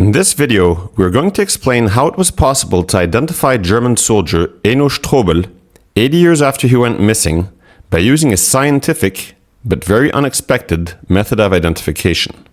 In this video, we're going to explain how it was possible to identify German soldier Enno Strobel 80 years after he went missing by using a scientific, but very unexpected, method of identification.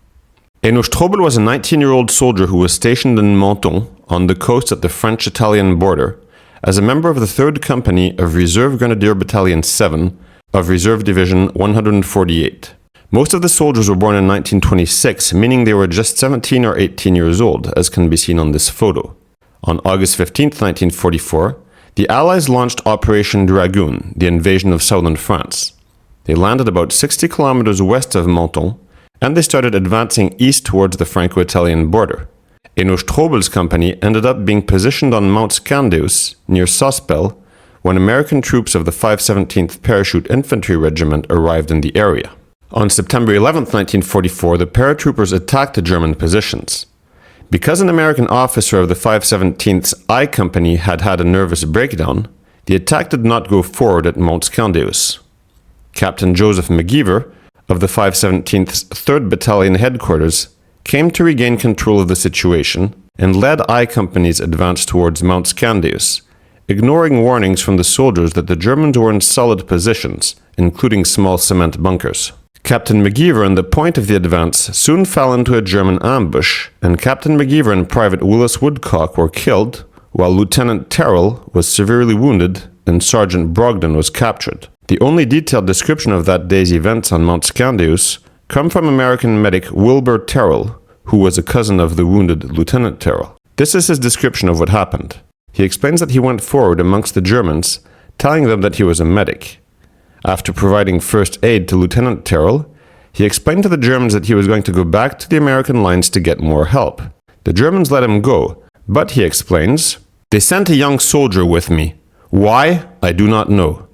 Enno Strobel was a 19-year-old soldier who was stationed in Menton on the coast at the French-Italian border as a member of the 3rd Company of Reserve Grenadier Battalion 7 of Reserve Division 148. Most of the soldiers were born in 1926, meaning they were just 17 or 18 years old, as can be seen on this photo. On August 15, 1944, the Allies launched Operation Dragoon, the invasion of southern France. They landed about 60 kilometers west of Menton, and they started advancing east towards the Franco-Italian border. Enno Strobel's company ended up being positioned on Mount Scandeious, near Sospel, when American troops of the 517th Parachute Infantry Regiment arrived in the area. On September 11, 1944, the paratroopers attacked the German positions. Because an American officer of the 517th's I Company had had a nervous breakdown, the attack did not go forward at Mont Scandeious. Captain Joseph McGeever of the 517th's 3rd Battalion headquarters came to regain control of the situation and led I Company's advance towards Mount Scandeious, ignoring warnings from the soldiers that the Germans were in solid positions, including small cement bunkers. Captain McGeever and the point of the advance soon fell into a German ambush, and Captain McGeever and Private Willis Woodcock were killed, while Lieutenant Terrell was severely wounded and Sergeant Brogden was captured. The only detailed description of that day's events on Mount Scandeious come from American medic Wilbur Terrell, who was a cousin of the wounded Lieutenant Terrell. This is his description of what happened. He explains that he went forward amongst the Germans, telling them that he was a medic. After providing first aid to Lieutenant Terrell, he explained to the Germans that he was going to go back to the American lines to get more help. The Germans let him go, but he explains, "They sent a young soldier with me. Why? I do not know.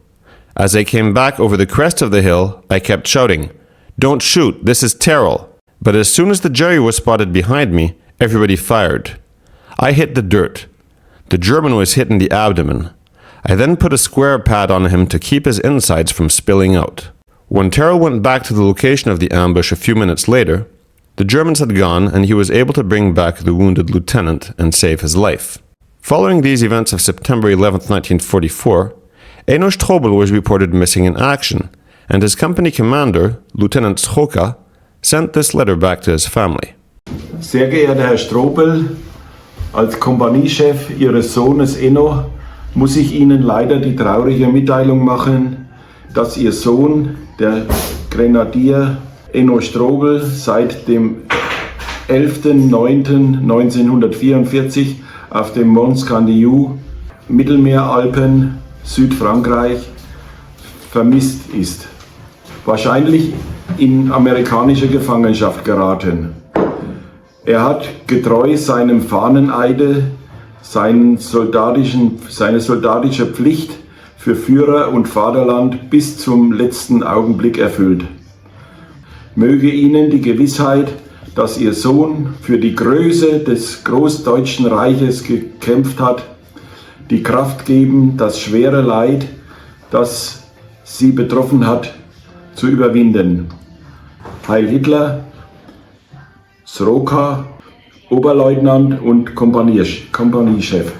As I came back over the crest of the hill, I kept shouting, 'Don't shoot, this is Terrell.' But as soon as the Jerry was spotted behind me, everybody fired. I hit the dirt. The German was hit in the abdomen. I then put a square pad on him to keep his insides from spilling out. When Terrell went back to the location of the ambush a few minutes later, the Germans had gone and he was able to bring back the wounded lieutenant and save his life." Following these events of September 11, 1944, Enno Strobel was reported missing in action, and his company commander, Lieutenant Schoka, sent this letter back to his family. Sehr geehrter Herr Strobel, als Kompaniechef Ihres Sohnes Enno muss ich Ihnen leider die traurige Mitteilung machen, dass Ihr Sohn, der Grenadier Enno Strobel, seit dem 11.09.1944 auf dem Mont Scandeious, Mittelmeeralpen, Südfrankreich, vermisst ist. Wahrscheinlich in amerikanische Gefangenschaft geraten. Er hat getreu seinem Fahneneide seine soldatische Pflicht für Führer und Vaterland bis zum letzten Augenblick erfüllt. Möge Ihnen die Gewissheit, dass Ihr Sohn für die Größe des Großdeutschen Reiches gekämpft hat, die Kraft geben, das schwere Leid, das Sie betroffen hat, zu überwinden. Heil Hitler, Sroka, Oberleutnant und Kompaniechef.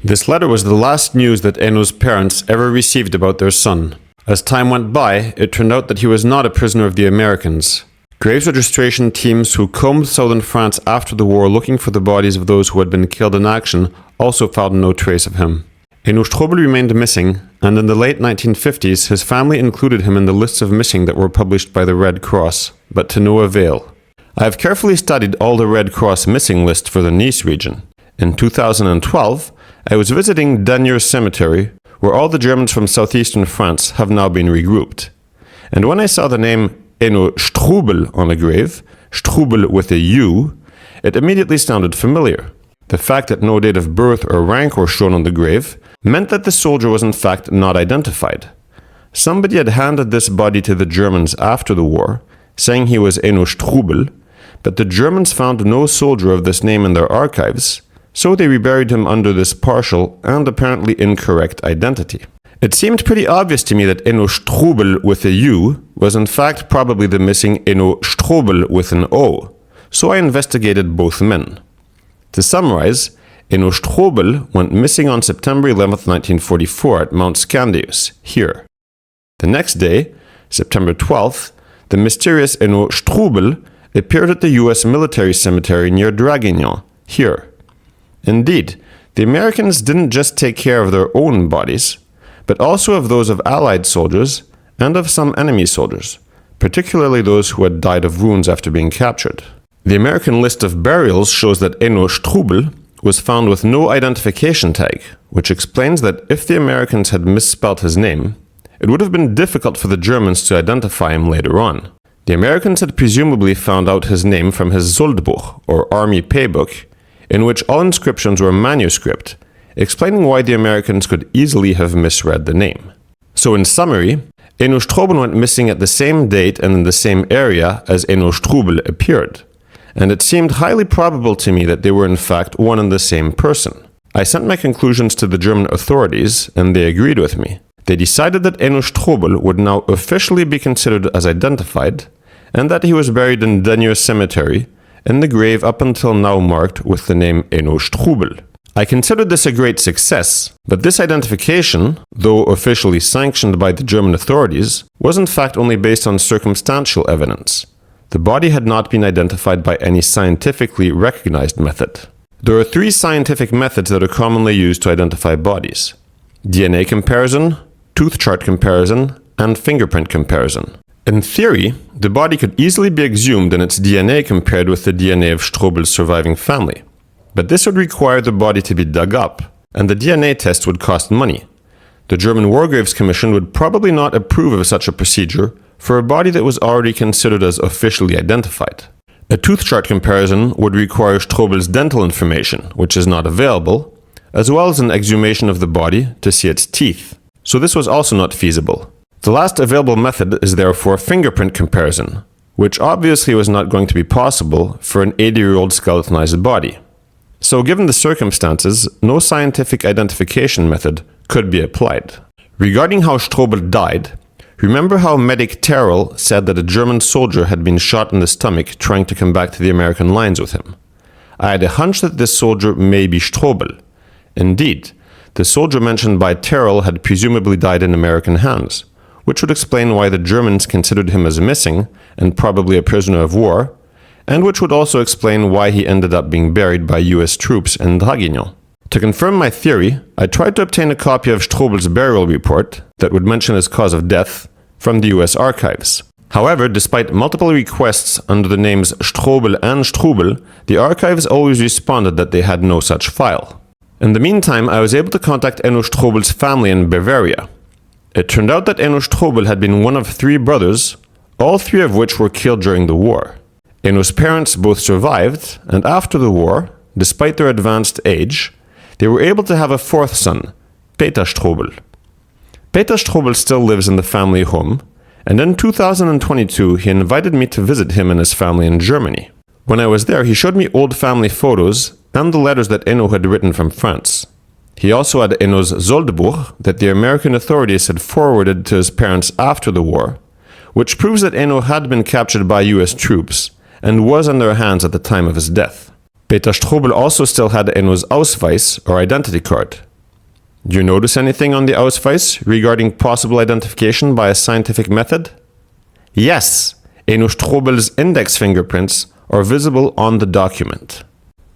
This letter was the last news that Enno's parents ever received about their son. As time went by, it turned out that he was not a prisoner of the Americans. Graves registration teams who combed southern France after the war looking for the bodies of those who had been killed in action also found no trace of him. Enno Strobel remained missing, and in the late 1950s his family included him in the lists of missing that were published by the Red Cross, but to no avail. I have carefully studied all the Red Cross missing lists for the Nice region. In 2012, I was visiting Danier Cemetery, where all the Germans from southeastern France have now been regrouped. And when I saw the name Enno Strobel on a grave, Strobel with a U, it immediately sounded familiar. The fact that no date of birth or rank were shown on the grave meant that the soldier was in fact not identified. Somebody had handed this body to the Germans after the war, saying he was Enno Strobel, but the Germans found no soldier of this name in their archives, so they reburied him under this partial and apparently incorrect identity. It seemed pretty obvious to me that Enno Strobel with a U was in fact probably the missing Enno Strobel with an O, so I investigated both men. To summarize, Enno Strobel went missing on September 11, 1944 at Mount Scandeious, here. The next day, September 12th, the mysterious Enno Strobel appeared at the US military cemetery near Draguignan, here. Indeed, the Americans didn't just take care of their own bodies, but also of those of Allied soldiers and of some enemy soldiers, particularly those who had died of wounds after being captured. The American list of burials shows that Enno Strobel was found with no identification tag, which explains that if the Americans had misspelled his name, it would have been difficult for the Germans to identify him later on. The Americans had presumably found out his name from his Soldbuch, or army paybook, in which all inscriptions were manuscript, explaining why the Americans could easily have misread the name. So in summary, Enno Strobel went missing at the same date and in the same area as Enno Strobel appeared, and it seemed highly probable to me that they were in fact one and the same person. I sent my conclusions to the German authorities, and they agreed with me. They decided that Enno Strobel would now officially be considered as identified, and that he was buried in Denyer Cemetery, in the grave up until now marked with the name Enno Strobel. I considered this a great success, but this identification, though officially sanctioned by the German authorities, was in fact only based on circumstantial evidence. The body had not been identified by any scientifically recognized method. There are 3 scientific methods that are commonly used to identify bodies: DNA comparison, tooth chart comparison, and fingerprint comparison. In theory, the body could easily be exhumed and its DNA compared with the DNA of Strobel's surviving family. But this would require the body to be dug up, and the DNA test would cost money. The German War Graves Commission would probably not approve of such a procedure for a body that was already considered as officially identified. A tooth chart comparison would require Strobel's dental information, which is not available, as well as an exhumation of the body to see its teeth. So this was also not feasible. The last available method is therefore fingerprint comparison, which obviously was not going to be possible for an 80-year-old skeletonized body. So given the circumstances, no scientific identification method could be applied. Regarding how Strobel died, remember how medic Terrell said that a German soldier had been shot in the stomach trying to come back to the American lines with him? I had a hunch that this soldier may be Strobel. Indeed, the soldier mentioned by Terrell had presumably died in American hands, which would explain why the Germans considered him as missing and probably a prisoner of war, and which would also explain why he ended up being buried by US troops in Draguignan. To confirm my theory, I tried to obtain a copy of Strobel's burial report that would mention his cause of death from the US archives. However, despite multiple requests under the names Strobel and Strobel, the archives always responded that they had no such file. In the meantime, I was able to contact Enno Strobel's family in Bavaria. It turned out that Enno Strobel had been one of 3 brothers, all 3 of which were killed during the war. Enno's parents both survived, and after the war, despite their advanced age, they were able to have a 4th son, Peter Strobel. Peter Strobel still lives in the family home, and in 2022 he invited me to visit him and his family in Germany. When I was there, he showed me old family photos and the letters that Enno had written from France. He also had Enno's Soldbuch that the American authorities had forwarded to his parents after the war, which proves that Enno had been captured by US troops and was in their hands at the time of his death. Peter Strobel also still had Enno's Ausweis, or identity card. Do you notice anything on the Ausweis regarding possible identification by a scientific method? Yes, Enno Strobel's index fingerprints are visible on the document.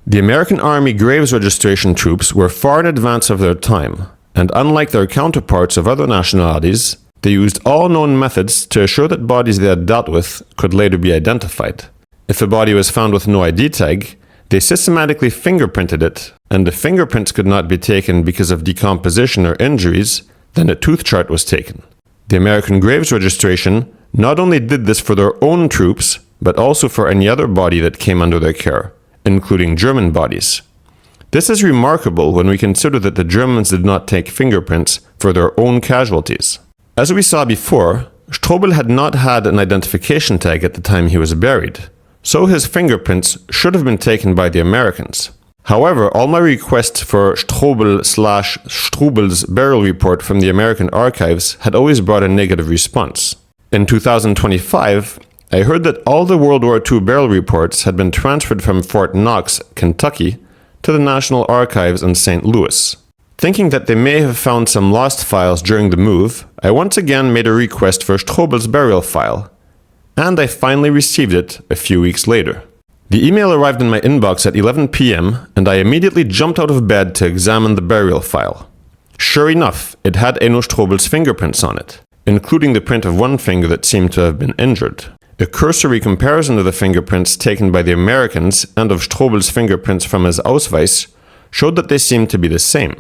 The American Army Graves Registration troops were far in advance of their time, and unlike their counterparts of other nationalities, they used all known methods to assure that bodies they had dealt with could later be identified. If a body was found with no ID tag, they systematically fingerprinted it, and if fingerprints could not be taken because of decomposition or injuries, then a tooth chart was taken. The American Graves Registration not only did this for their own troops, but also for any other body that came under their care, including German bodies. This is remarkable when we consider that the Germans did not take fingerprints for their own casualties. As we saw before, Strobel had not had an identification tag at the time he was buried, so his fingerprints should have been taken by the Americans. However, all my requests for Strobel's burial report from the American archives had always brought a negative response. In 2025, I heard that all the World War II burial reports had been transferred from Fort Knox, Kentucky, to the National Archives in St. Louis. Thinking that they may have found some lost files during the move, I once again made a request for Strobel's burial file, and I finally received it a few weeks later. The email arrived in my inbox at 11 p.m., and I immediately jumped out of bed to examine the burial file. Sure enough, it had Enno Strobel's fingerprints on it, including the print of one finger that seemed to have been injured. A cursory comparison of the fingerprints taken by the Americans and of Strobel's fingerprints from his Ausweis showed that they seemed to be the same.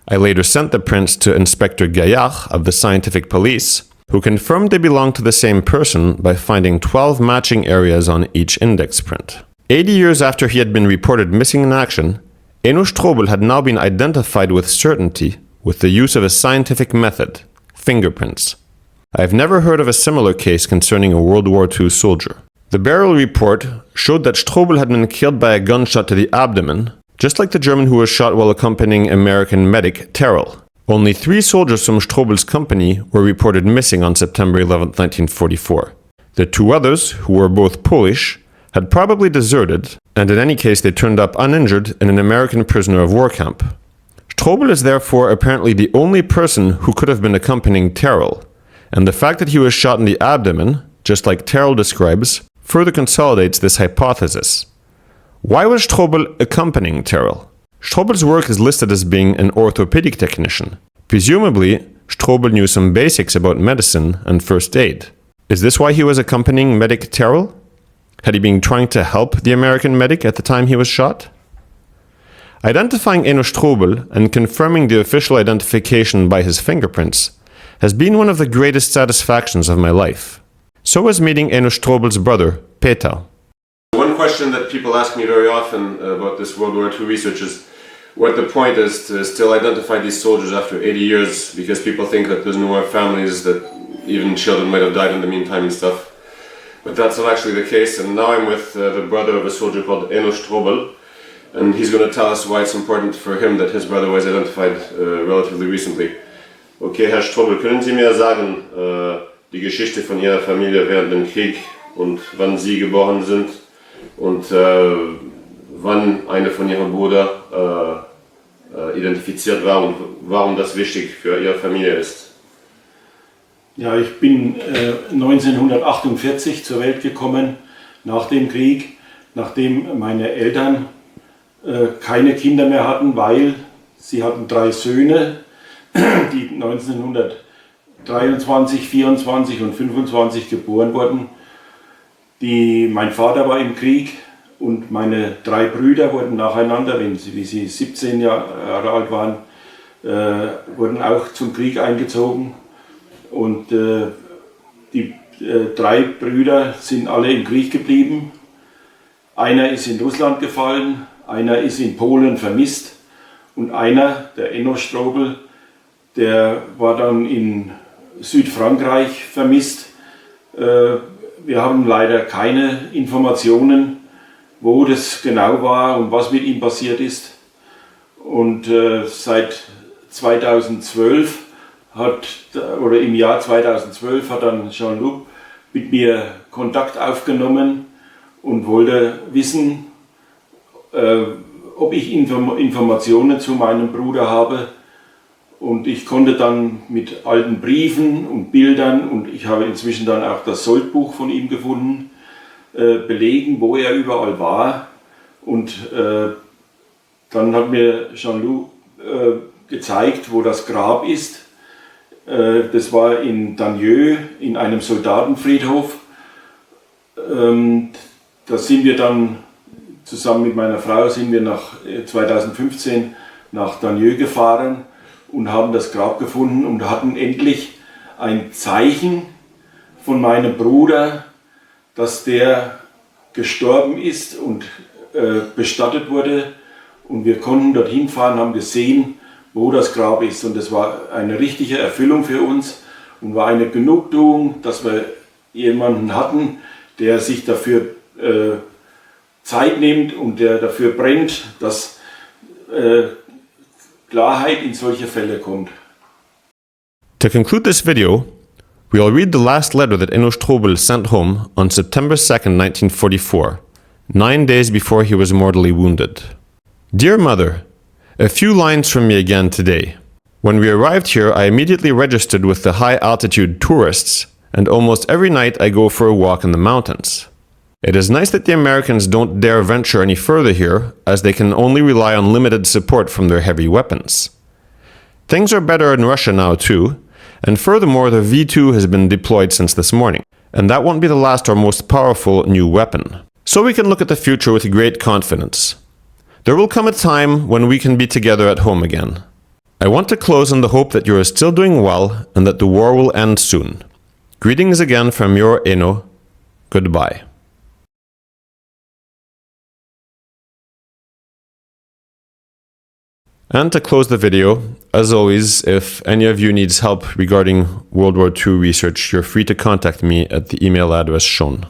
I later sent the prints to Inspector Gaillard of the Scientific Police, who confirmed they belonged to the same person by finding 12 matching areas on each index print. 80 years after he had been reported missing in action, Enno Strobel had now been identified with certainty with the use of a scientific method, fingerprints. I have never heard of a similar case concerning a World War II soldier. The burial report showed that Strobel had been killed by a gunshot to the abdomen, just like the German who was shot while accompanying American medic Terrell. Only 3 soldiers from Strobel's company were reported missing on September 11, 1944. The 2 others, who were both Polish, had probably deserted, and in any case they turned up uninjured in an American prisoner of war camp. Strobel is therefore apparently the only person who could have been accompanying Terrell, and the fact that he was shot in the abdomen, just like Terrell describes, further consolidates this hypothesis. Why was Strobel accompanying Terrell? Strobel's work is listed as being an orthopedic technician. Presumably, Strobel knew some basics about medicine and first aid. Is this why he was accompanying medic Terrell? Had he been trying to help the American medic at the time he was shot? Identifying Enno Strobel and confirming the official identification by his fingerprints has been one of the greatest satisfactions of my life. So was meeting Enno Strobel's brother, Peter. One question that people ask me very often about this World War II research is what the point is to still identify these soldiers after 80 years, because people think that there's no more families, that even children might have died in the meantime and stuff. But that's not actually the case, and now I'm with the brother of a soldier called Enno Strobel, and he's going to tell us why it's important for him that his brother was identified relatively recently. Okay, Herr Strobel, können Sie mir sagen, die Geschichte von Ihrer Familie während dem Krieg und wann Sie geboren sind und wann einer von Ihren Brüdern identifiziert war und warum das wichtig für Ihre Familie ist? Ja, ich bin 1948 zur Welt gekommen, nach dem Krieg, nachdem meine Eltern keine Kinder mehr hatten, weil sie hatten 3 Söhne, die 1923, 24 und 25 geboren wurden. Mein Vater war im Krieg und meine 3 Brüder wurden nacheinander, wie sie 17 Jahre alt waren, wurden auch zum Krieg eingezogen. Und die 3 Brüder sind alle im Krieg geblieben. Einer ist in Russland gefallen, einer ist in Polen vermisst und einer, der Enno Strobel, der war dann in Südfrankreich vermisst. Wir haben leider keine Informationen, wo das genau war und was mit ihm passiert ist. Und seit 2012 im Jahr 2012 hat dann Jean-Luc mit mir Kontakt aufgenommen und wollte wissen, ob ich Informationen zu meinem Bruder habe. Und ich konnte dann mit alten Briefen und Bildern, und ich habe inzwischen dann auch das Soldbuch von ihm gefunden, belegen, wo er überall war. Und dann hat mir Jean-Luc gezeigt, wo das Grab ist. Das war in Dagneux, in einem Soldatenfriedhof. Da sind wir dann zusammen mit meiner Frau 2015 nach Dagneux gefahren und haben das Grab gefunden und hatten endlich ein Zeichen von meinem Bruder, dass der gestorben ist und bestattet wurde. Und wir konnten dorthin fahren, haben gesehen, wo das Grab ist. Und das war eine richtige Erfüllung für uns und war eine Genugtuung, dass wir jemanden hatten, der sich dafür Zeit nimmt und der dafür brennt, dass Klarheit in solche Fälle kommt. To conclude this video, we'll read the last letter that Enno Strobel sent home on September 2nd, 1944, 9 days before he was mortally wounded. Dear Mother, a few lines from me again today. When we arrived here, I immediately registered with the high-altitude tourists, and almost every night I go for a walk in the mountains. It is nice that the Americans don't dare venture any further here, as they can only rely on limited support from their heavy weapons. Things are better in Russia now too, and furthermore the V2 has been deployed since this morning, and that won't be the last or most powerful new weapon. So we can look at the future with great confidence. There will come a time when we can be together at home again. I want to close on the hope that you are still doing well and that the war will end soon. Greetings again from your Enno. Goodbye. And to close the video, as always, if any of you needs help regarding World War II research, you're free to contact me at the email address shown.